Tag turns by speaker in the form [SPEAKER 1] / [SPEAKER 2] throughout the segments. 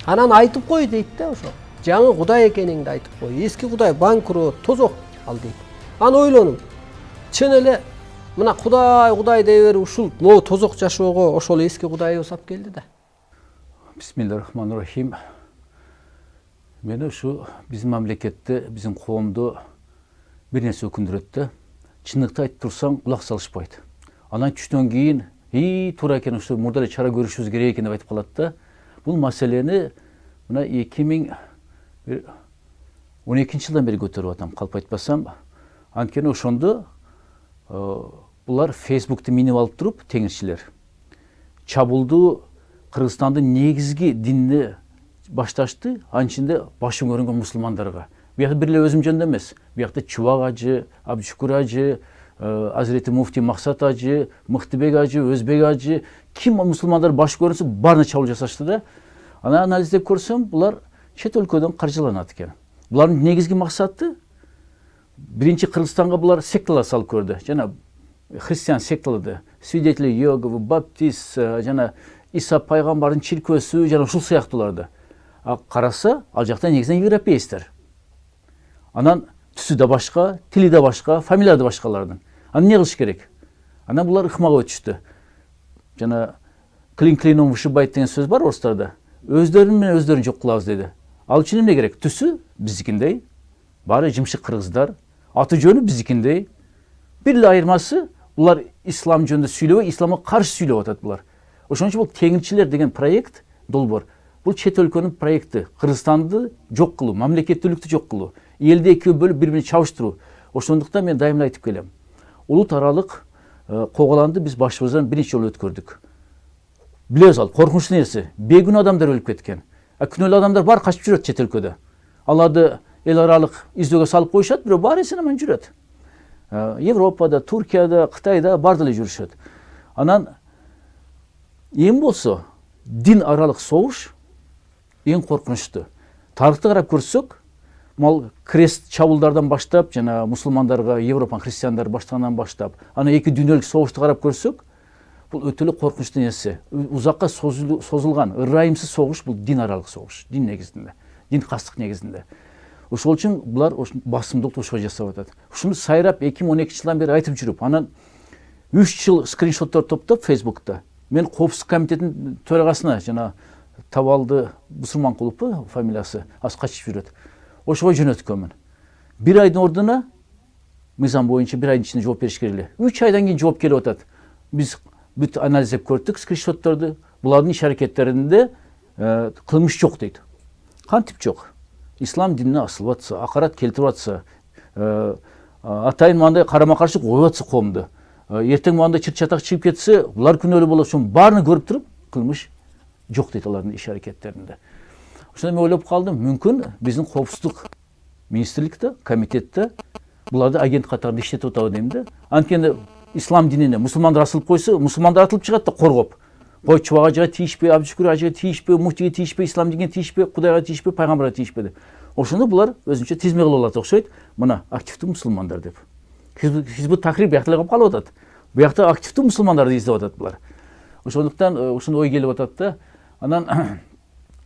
[SPEAKER 1] Анан айтып кой дейт да ошо. Жаңы Кудай экениңди айтып кой. Эски Кудай банкрот, тозок ал дейт. Аны ойлонуң. Чын эле мына Кудай дей берип ушул могу тозок жашоого ошол эски Кудайыбыз алып келди да.
[SPEAKER 2] Бисмиллахиррахманиррахим. Мени ушу биздин мамлекетте, биздин коомду бир нерсе өкүндүрөт да. Чындыкты айтып турсаң, кулак салышпайт. Анан түштөн кийин, туура экен, ушу мурда эле чара көрүшүбүз керек экен деп айтып калат да. Бул маселени мына 2012-жылдан бери көтөрүп атам, калп айтпасам. Анткени ошондо булар Facebook'ты минип алып туруп, теңирчилер чабулду Кыргызстандын негизги динини башташты, анын ичинде башым көрүнгөн мусулмандарга. Буякта бир эле өзүм жөнүндө эмес. Буякта Чубак ажы, Абдышүкүр ажы, Азирети Муфти Максат ажы, Мыктыбек ажы, Өзбек ажы, ким мусулмандар баш көрүнсө баарына чабуул жасашты да. Аны анализдеп көрсөм, булар чет өлкөдөн каржыланат экен. Булардын негизги максаты биринчи Кыргызстанга булар секталар салып көрдү. Жана христиан секталарды, свидетели Иеговы, баптист, жана Иса пайгамбардын чиркөөсү, жана ушул сыяктууларды. Караса, ал жакта негизинен европейстер. Анан түсү да башка, тили да башка, фамилиясы да башкалардын. Аны эмне кылыш керек? Анан булар ыкмага өтүштү. Жана клин клином вышибайт деген сөз бар орустарда. Өздөрүн менен өздөрүн жок кылабыз деди. Ал үчүн эмне керек? Түсү биздикиндей, баары жымшык кыргыздар, аты жөнү биздикиндей. Бир эле айырмасы, булар ислам жөнүндө сүйлөбөй, исламга каршы сүйлөп атат булар. Ошон үчүн бул теңирчилер деген проект, долбоор, бул чет өлкөнүн проекти. Кыргызстанды жок кылуу, мамлекеттүүлүктү жок кылуу, элди экөө бөлүп бири-бирине чабыштыруу. Ошондуктан мен дайыма айтып келем. Улут аралык коголанды биз башыбыздан биринчи жолу өткөрдүк. Билебиз ал коркунучтуу нерсе. Бейгүнөө адамдар өлүп кеткен. Күнөөлүү адамдар бар качып жүрөт чет өлкөдө. Аларды эл аралык издөөгө салып коюшат, бирок баары эсен аман жүрөт. Европада, Туркияда, Кытайда бар деле жүрүшөт. Анан эң болсо дин аралык согуш эң коркунучтуу. Тарыхты карап көрсөк, мал крест чабуулдардан баштап, жана мусулмандарга, Европанын христиандар баштагандан баштап, ана эки дүйнөлүк согушту карап көрсөк, бул өтө эле коркунучтуу нерсе. Узакка созулган, ырайымсыз согуш бул дин аралык согуш, дин негизинде, дин кастык негизинде. Ошол үчүн булар басымдык ошого жасап атат. Ушуну сайрап 2012-жылдан бери айтып жүрүп, анан 3 жыл скриншоттор топтоп Facebook'та. Мен коопсуздук комитетинин төрагасына, жана Табалды Бусурманкуловпу фамилиясы, аз качып жүрөт. Ошого жөнөткөнмүн. Бир айдын ордуна мыйзам боюнча бир айдын ичинде жооп бериш керек эле. 3 айдан кийин жооп келип атат. Биз бүт анализдеп көрдүк скриншотторду. Булардын иш аракеттеринде кылмыш жок дейт. Кантип жок? Ислам динине асылып атса, акарат келтирип атса, атайын мындай карама-каршы коюп атса коомду, эртең мындай чыр-чатак чыгып кетсе, булар күнөөлүү болот. Ошонун баарын көрүп туруп, кылмыш жок дейт алардын иш аракеттеринде. Ошондо мен ойлоп калдым, мүмкүн биздин коопсуздук министрликте, комитетте буларды агент катарында иштетип атабы дейм да. Анткени ислам динине мусулмандар асылып койсо, мусулмандар атылып чыгат да коргоп. Кой Чубак ажыга тийишпей, Абдышүкүр ажыга тийишпей, Муфтиге тийишпей, ислам динине тийишпей, Кудайга тийишпей, пайгамбарга тийишпей деп. Ошондо булар өзүнчө тизме кылып алат окшойт. Мына активдүү мусулмандар деп. Хизбут Тахрир буякта эле калып калып атат. Буякта активдүү мусулмандарды издеп атат булар. Ошондуктан ушундай ой келип атат да. Анан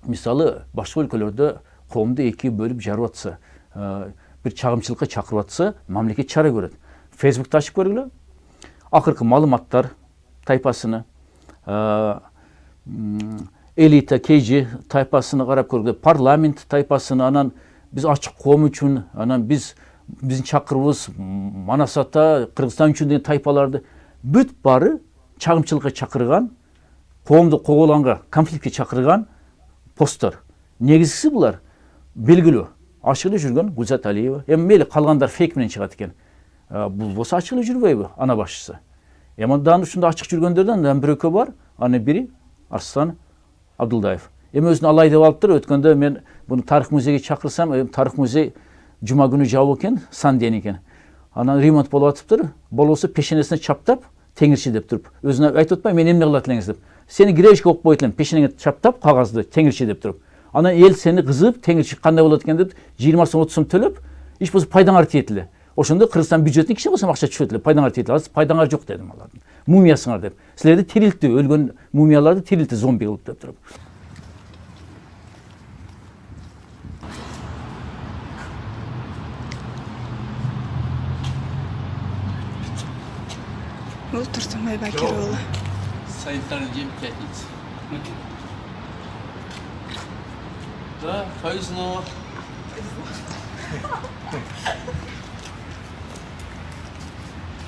[SPEAKER 2] мисалы башка өлкөлөрдө коомду эки бөлүп жарып атса, бир чагымчылыкка чакырып атса, мамлекет чара көрөт. Facebook'та ачып көргүлө. Акыркы маалыматтар тайпасыны, элита KG тайпасыны карап көргүлө, парламент тайпасыны, анан биз ачык коом үчүн, анан биздин чакырыбыз Манас ата, Кыргызстан үчүн деген тайпаларды бүт баары чагымчылыкка чакырган, коомду коголанга, конфликтке чакырган посттор. Негизгиси булар белгилүү. Ачык эле жүргөн Гүлзат Алиева. Эми мейли калгандар фейк менен чыгат экен. Бул болсо ачык эле жүрбөйбү ана башчысы? Эми ушундай ачык жүргөндөрдөн бир экөө бар. Аны бири Арслан Абдулдаев. Эми өзүн алай деп алыптыр. Өткөндө мен буну тарых музейге чакырсам, тарых музей жума күнү жабык экен, санден экен. Анан ремонт болуп атыптыр. Болбосо пешенесине чаптап, теңирчи деп туруп, өзүнө айтып атпайбы, мен эмне кылат элеңиз деп. Сени киребишке окуп койт элем, пешенеңе чаптап кагазды, теңирчи деп туруп. Анан эл сени кызып, теңирчи кандай болот экен деп 20 сом 30 сом төлөп, иш болсо пайдаңар тиет эле. Ошондо Кыргызстан бюджетине кичине болсо акча түшөт эле, пайдаңар тиет эле. Азыр пайдаңар жок дедим алардын. Мумиясыңар деп. Силерди тирилтти, өлгөн мумияларды тирилтти зомби кылып деп туруп.
[SPEAKER 3] Ол Турсунбай Бакир уулу.
[SPEAKER 2] Санитарный день пятница. Да, повезло.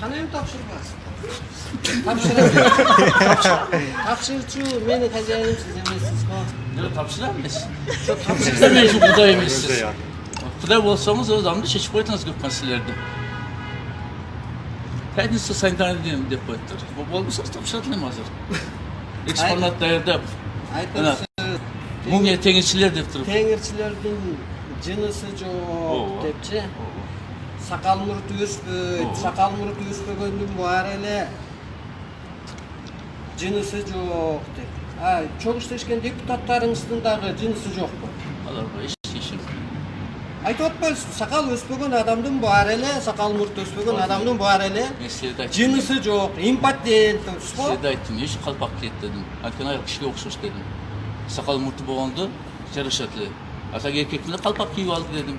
[SPEAKER 1] Qanday topshiribsiz? Topshiruvchi meni xajayinim emassiz-ku.
[SPEAKER 2] Ne topşıramız? Topşırsa mecbur Kuday emeksiz. Kuday olsanız o zaman da şaşıp koyduğunuz gibi meselelerde. Pятница sanitariya diyeyim deyip koydular. Bu olmasa topşırılmıyor hazır. Eksponat dayırdap. Mumya tengirçiler deyip durup.
[SPEAKER 1] Tengirchilarning jinisi yo'q depchi. Sakal murti o'sbeydi. Sakal murti o'sbegandan bor ele jinisi yo'q deb. Ha, çok işleşken deputatlarınızın da jinisi yo'qmi?
[SPEAKER 2] Alar bu iş işim.
[SPEAKER 1] Aytib o'tmaysiz, sakal o'sbegan adamdan bor ele, sakal murti o'sbegan adamdan bor ele jinisi yo'q, impotent.
[SPEAKER 2] Size de aytdım, hiç kalpak ket dedim. Hakan ayak kişiye okşuş dedim. Sakal murti boğandı, jarışatlı. Atak erkekliğinde kalpak kiyip aldı dedim.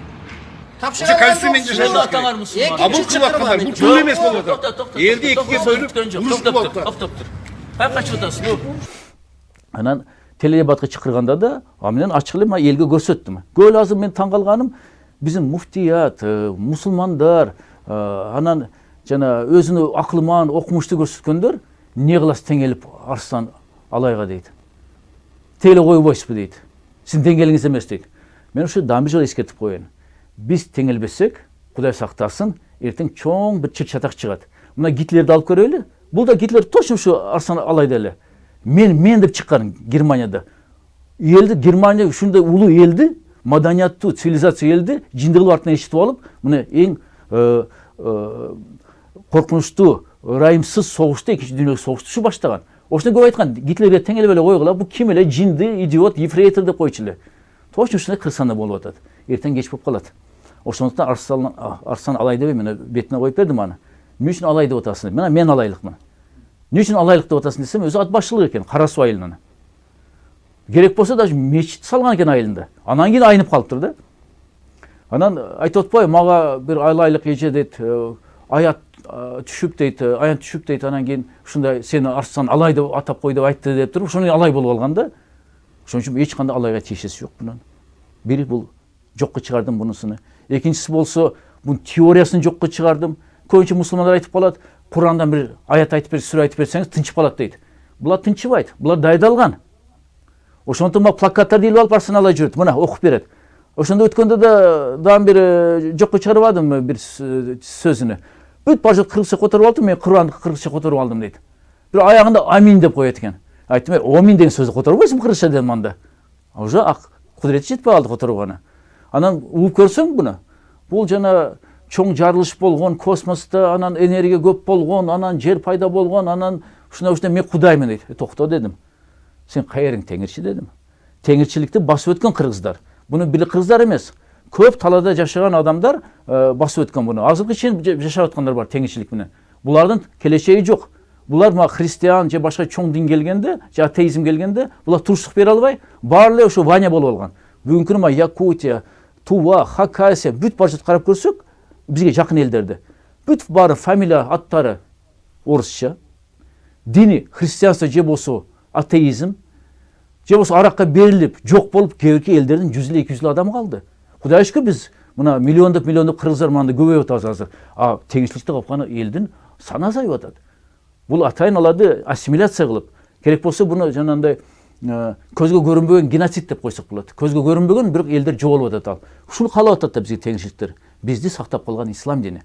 [SPEAKER 4] Уже костюмен
[SPEAKER 2] Siz
[SPEAKER 4] жасап
[SPEAKER 2] atalar mısınız?
[SPEAKER 4] А бұл кім атқандар? Бұл жол емес болып отыр. Елді екіге бөліп, ұрыс болып отыр.
[SPEAKER 2] Топ тұр. Қай қашып отырсың? Анан теледебатқа чықырғанда да, менен ачықлы елге көрсөттүм. Көл азыр мен таң қалғаным, bizim muftiyat, musulmanдар, анан жана өзүнүн акылман, окумуштуу көрсөткөндөр не кыласыз теңелип Арслан Алайга дейт. Теле койбойсузбу дейт. Сиздин деңгээлиңиз эмес дейт. Мен ушу дагы бир жолу эскертип коеюн. Biz теңелбесек, Кудай сактасын, эртең чоң бир чыр-чатак чыгат. Мына Гитлерди алып көрөлү. Бул да Гитлер точно ушу Арслан Алайда эле. Мен деп чыккан Германияда. Элди Германия ушундай улуу элди, маданияттуу, цивилизация элди жиндыгылып артынан эшитип алып, мына эң коркунучтуу, ырайымсыз согушту, экинчи дүйнөлүк согушту ушу баштаган. Ошондо көп айткан, Гитлерге теңелеп эле койгула, бул ким эле, жинди, идиот, ефрейтор деп койчу эле. Точно ушундай кырсанда болуп атат. Эртең кеч болуп калат. Ошондуктан Арслан Алай деп мен бетине коюп бердим аны. Эмне үчүн Алай деп атасың деп. Мен алайлыкмын. Эмне үчүн алайлык деп атасың десем, өзү ат башчылык экен, Кара Суу айылынан. Керек болсо даже мечит салган экен айылында. Анан кийин айнып калыптыр да. Анан айтып атпайбы, мага бир айлайлык эже дейт, аят түшүп дейт, анан кийин ушундай сени Арслан Алай деп атап кой деп айтты деп туруп, ошондой Алай болуп алган да. Ошон үчүн эч кандай Алайга тиешеси жок бунун. Бири бул жокко чыгардым бунусуну. Экинчиси болсо, бунун теориясын жокко чыгардым. Көбүнчө мусулмандар айтып калат, Курандан бир аят айтып бер, сүрө айтып берсеңиз тынчып калат дейт. Булар тынчыбайт, булар дайдалган. Ошондон ма плакаттарды илип алып Арслан Алай жүрөт, мына окуп берет. Ошондо өткөндө дагы бир жокко чыгарып бир сөзүнү. Бүт бажы кыргызча которуп алдым, мен Куранды кыргызча которуп алдым дейт. Бир аягында амин деп коет экен. Айттым, амин деген сөздү которбойсуң кыргызча дедим анда. Уже кудурети жетпей калды которууга. Анан угуп көрсөң буну. Бул жана чоң жарылыш болгон космоста, анан энергия көп болгон, анан жер пайда болгон, анан ушундай мен Кудаймын дейт. Токто дедим. Сен кайериң теңирчи дедим. Теңирчиликти басып өткөн кыргыздар. Буну бир кыргыздар эмес. Көп талаада жашаган адамдар басып өткөн буну. Азыркы чейин жашап аткандар бар теңирчилик менен. Булардын келечеги жок. Булар христиан же башка чоң дин келгенде, же атеизм келгенде, булар туруштук бере албай, баары эле ошо Ваня болуп алган. Бүгүнкү Якутия, Тува, Хакасия бүт башыт карап көрсөк, бизге жакын элдерди. Бүт баары фамилия аттары орусча. Дини христианство же болсо атеизм, же болсо аракка берилип, жок болуп кээки элдердин 100-200 адам калды. Кудайга шүкүр биз мына миллиондоп кыргыздар мында көбөйүп атабыз азыр. Теңирчиликти калпкан элдин саны азайып атат. Бул атайын аларды ассимиляция кылып, керек болсо буну жанагындай көзгө көрүнбөгөн геноцид деп койсок болот. Көзгө көрүнбөгөн бирок элдер жоголуп атат ал. Ушуну каалап атат да бизге теңирчиликтер. Бизди сактап калган ислам дини.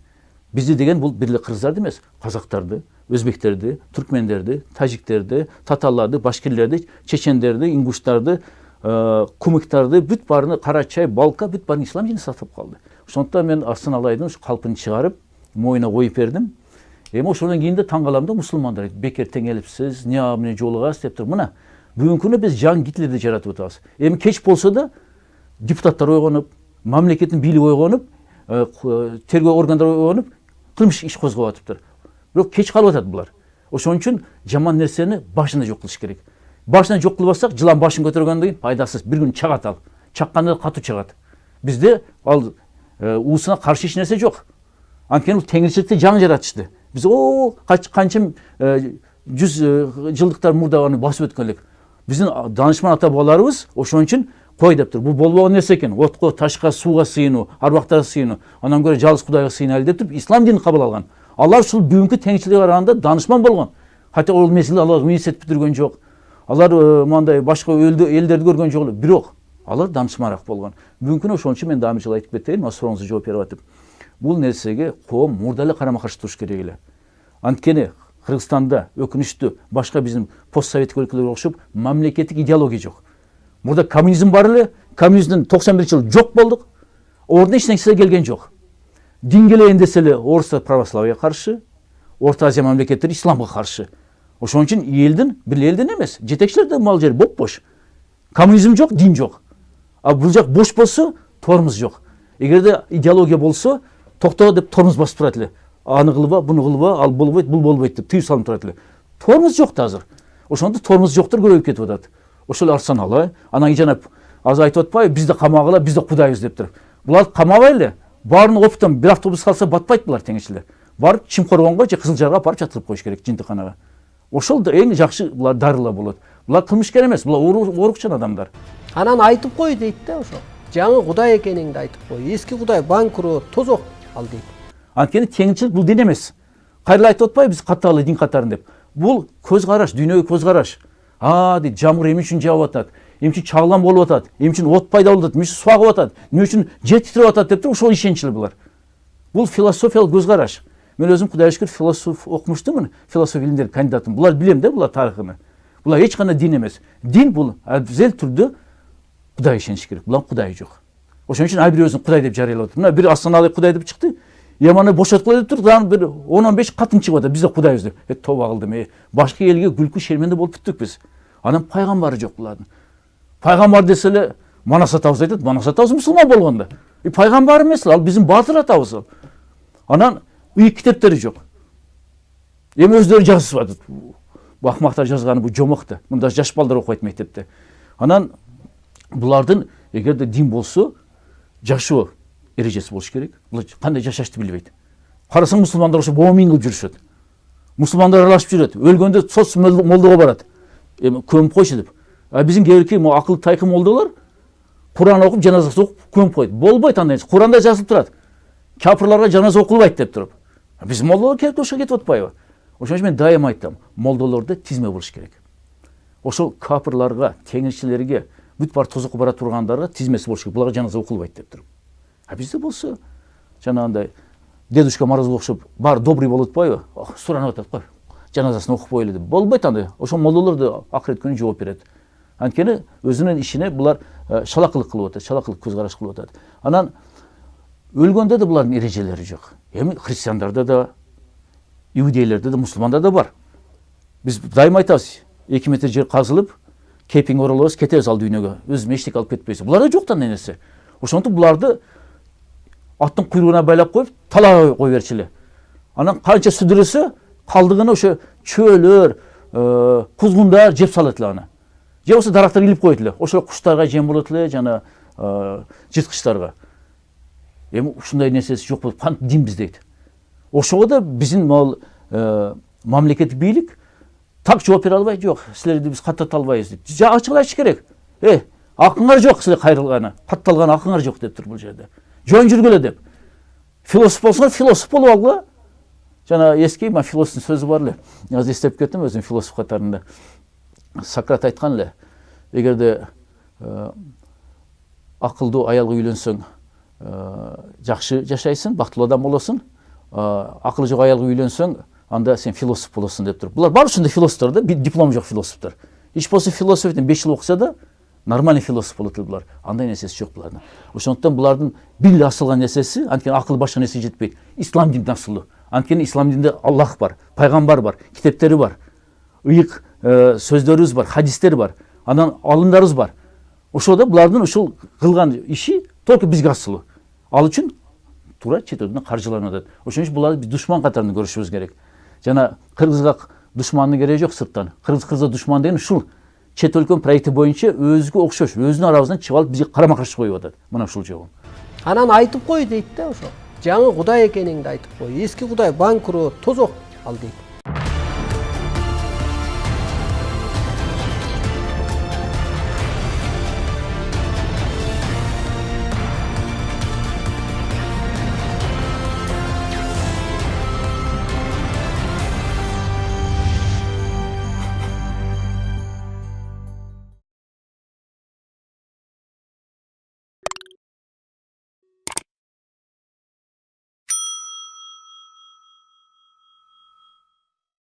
[SPEAKER 2] Бизди деген бул бир эле кыргыздарды эмес, казактарды, өзбектерди, түркмендерди, тажиктерди, татарларды, башкирлерди, чечендерди, ингуштарды, кумыктарды, бүт баарыны Карачай, Балка, бүт баарын ислам дини сактап калды. Ошондуктан мен Арслан Алайдын ушу калпын чыгарып, моюна коюп бердим. Эми ошондон кийин да таң калам да мусулмандар бекер теңелипсиз, эмне менен жолугасыз деп туруп. Мына бүгүнкү күнү биз жаңы Гитлерди жаратып атабыз. Эми кеч болсо да депутаттар ойгонуп, мамлекеттин бийлиги ойгонуп, тергөө органдары ойгонуп, кылмыш иш козгоп атыптыр. Бирок кеч калып атат булар. Ошон үчүн жаман нерсени башында жок кылыш керек. Башынан жок кылбасак, жылан башын көтөргөндөн кийин пайдасыз. Бир күн чагат ал. Чакканда катуу чагат. Бизде ал уусуна каршы эч нерсе жок. Анткени бул теңирчиликти жаңы жаратышты. Biz o kançım 100 жылдыктар мурда аны басып өткөн элек. Биздин данышман ата бабаларыбыз ошон үчүн кой дептир. Бул болбогон нерсе экен. Отко, ташка, сууга сыйынуу, арбактарга сыйынуу. Андан көрө жалгыз Кудайга сыйынайлы дептир. Ислам динин кабыл алган. Алар ушул бүгүнкү теңчиликке караганда данышман болгон. Хотя ол мезгилде алар университет бүтүргөн жок. Алар мындай башка элдерди көргөн жок. Бирок алар данышманыраак болгон. Бүгүнкү ошон үчүн мен дагы айтып кетейин, сурооңузга жооп берип атып. Бул нерсеге коом мурда эле карама каршы туруш керек эле. Анткени Кыргызстанда өкүнүчтүү башка биздин постсоветтик өлкөлөргө окшоп мамлекеттик идеология жок. Мурда коммунизм бар эле, коммунизмдин 91-жылы жок болдук. Ордуна эч нерсе келген жок. Дин келейин десе эле орустар православияга каршы, Орто Азия мамлекеттери исламга каршы. Ошон үчүн бир элдин эмес, жетекчилерде мал жер боп-бош. Коммунизм жок, дин жок. А бул жак бош болсо, тормуз жок. Эгерде идеология болсо, токто деп тормуз басып турат эле. Аны кылба, буну кылба, ал болбойт, бул болбойт деп тыюу салынып турат эле. Тормуз жок да азыр. Ошондо тормуз жоктор көбөйүп кетип атат. Ошол арсаналы, анан жанап азыр айтып атпайбы, бизде камагыла, бизде Кудайбыз дептир. Булар камабай эле. Баарын оптон бир автобус калса батпайт булар теңирчилер. Барып Чимкоргонго же Кызылжарга апарып жатырып коюш керек, жынтыканага. Ошол да эң жакшы булар дарылар болот. Булар кылмышкер эмес, булар оорукчан адамдар.
[SPEAKER 1] Анан айтып кой дейт да ошо. Жаңы Кудай экениңди айтып кой. Эски Кудай банкрот, тозок ал дейт.
[SPEAKER 2] Анткени теңчилик бул дин эмес. Кайра айтып атпайбы биз каталы дин катарын деп. Бул көз караш, дүйнөгө көз караш. Дейт, жамгыр эмне үчүн жаап атат? Эмне үчүн чагылам болуп атат? Эмне үчүн от пайда болуп атат? Эмне үчүн суу агып атат? Эмне үчүн жер титиреп атат деп туруп ошол ишеничилер булар. Бул философиялык көз караш. Мен өзүм Кудайга шүкүр философ окумуштумун, философия илимдери кандидатым. Булар билем да, булар тарыхыны. Булар эч кандай дин эмес. Дин бул абзел түрдө Кудайга ишениш керек. Булар Кудай жок. Ошон үчүн ар бир өзүн Кудай деп жарыялап атат. Мына бир Астаналык Кудай деп чыкты. Яманы бошоткула деп туруп, дагы бир 10-15 катын чыгып атат. Бизде Кудайбыз деп. Тоба кылдым. Башка элге күлкү шерменде болуп бүттүк биз. Анан пайгамбары жок булардын. Пайгамбар десе эле Манас атабыз айтат. Манас атабыз мусулман болгондо. Пайгамбар эмес, ал биздин баатыр атабыз. Анан үй китептери жок. Эми өздөрү жазып атат. Бу акмактар жазганы бу жомокто. Мында жаш балдар окуйт мектепте. Анан булардын эгерде дин болсо, жашоо эрежеси болуш керек. Булар кандай жашашты билбейт. Карасаң мусулмандар ошо боомин кылып жүрүшөт. Мусулмандар аралашып жүрөт. Өлгөндө соц молдого барат. Эми көмүп койчу деп. А биздин кээбирки акыл тайкы молдолор Куран окуп, жаназасын окуп көмүп койт. Болбойт андай. Куранда жазылып турат. Капырларга жаназа окулбайт деп туруп. Биз молдолор керек ошо кетип атпайбы? Ошон үчүн мен дайым айтам, молдолордо тизме болуш керек. Ошол капырларга, теңирчилерге, бүт бар тозокко бара тургандарга тизмеси болуш керек. Буларга жаназа окулбайт деп туруп. А бизде болсо, жанагындай Дедушка Морозго окшоп, баары добрый болуп атпайбы? Суранып атат кой. Жаназасын окуп коелу деп. Болбойт андай. Ошол молдолор да акырет күнү жооп берет. Анткени өзүнүн ишине булар шалакылык кылып атат, шалакылык көз караш кылып атат. Анан өлгөндө да булардын эрежелери жок. Эми христиандарда да, иудейлерде да, мусулмандарда бар. Биз дайым айтабыз, 2 метр жер казылып, кепиң оролобуз, кетебиз ал дүйнөгө. Өзүм эчтеке алып кетпейсиз. Буларда жок андай нерсе. Ошондук буларды аттын куйругуна байлап коюп, талаа кой берчү эле. Анан канча сүдүрөсө, калдыгына ошо чөөлөр, кузгундар жеп салат эле аны. Же болсо дарактар илип коет эле. Ошол куштарга жем болот эле, жана жырткычтарга. Эми ушундай нерсеси жок болуп, кантип динбиз дейт. Ошого да биздин мамлекеттик бийлик так жооп бере албайт. Жок, силерди биз каттата албайбыз дейт. Ачык айтыш керек. Акыңар жок, силер кайрылганы, катталган акыңар жок деп тур бул жерде. Жөн жүргүлө деп. Философ болсоңор философ болуп алгыла. Жана эски философтун сөзү бар эле. Азыр эстеп кеттим өзүм философ катарында. Сократ айткан эле, эгерде акылдуу аялга үйлөнсөң, жакшы жашайсың, бактылуу адам болосуң. Акылы жок аялга үйлөнсөң, анда сен философ болосуң деп туруп. Булар бар ушундай философтор да, диплом жок философтор. Ич болсо философиядан 5 жыл окуса да, нормальный философ болот булар. Андай нерсеси жок булардын. Ошондуктан булардын бир асылган нерсеси, анткени акыл башка нерсе жетпейт. Ислам динин асылы. Анткени ислам динде Аллах бар, пайгамбар бар, китептери бар. Ыйык сөздөрүбүз бар, хадистер бар. Анан алымдарыбыз бар. Ошода булардын ушул кылган иши только бизге асылы. Ал үчүн туура чет элден каржыланып атат. Ошон үчүн буларды биз душман катарында көрүшүбүз керек. Жана кыргызга душмандын кереги жок сырттан. Кыргызга душман деген ушул чет өлкөнүн проекти боюнча өзгө окшош, өзүнүн арабыздан чыгып алып бизге карама каршы коюп атат. Мына ушул жолу.
[SPEAKER 1] Анан айтып кой дейт да ошо. Жаңы Кудай экениңди айтып кой. Эски Кудай банкрот, тозок ал дейт.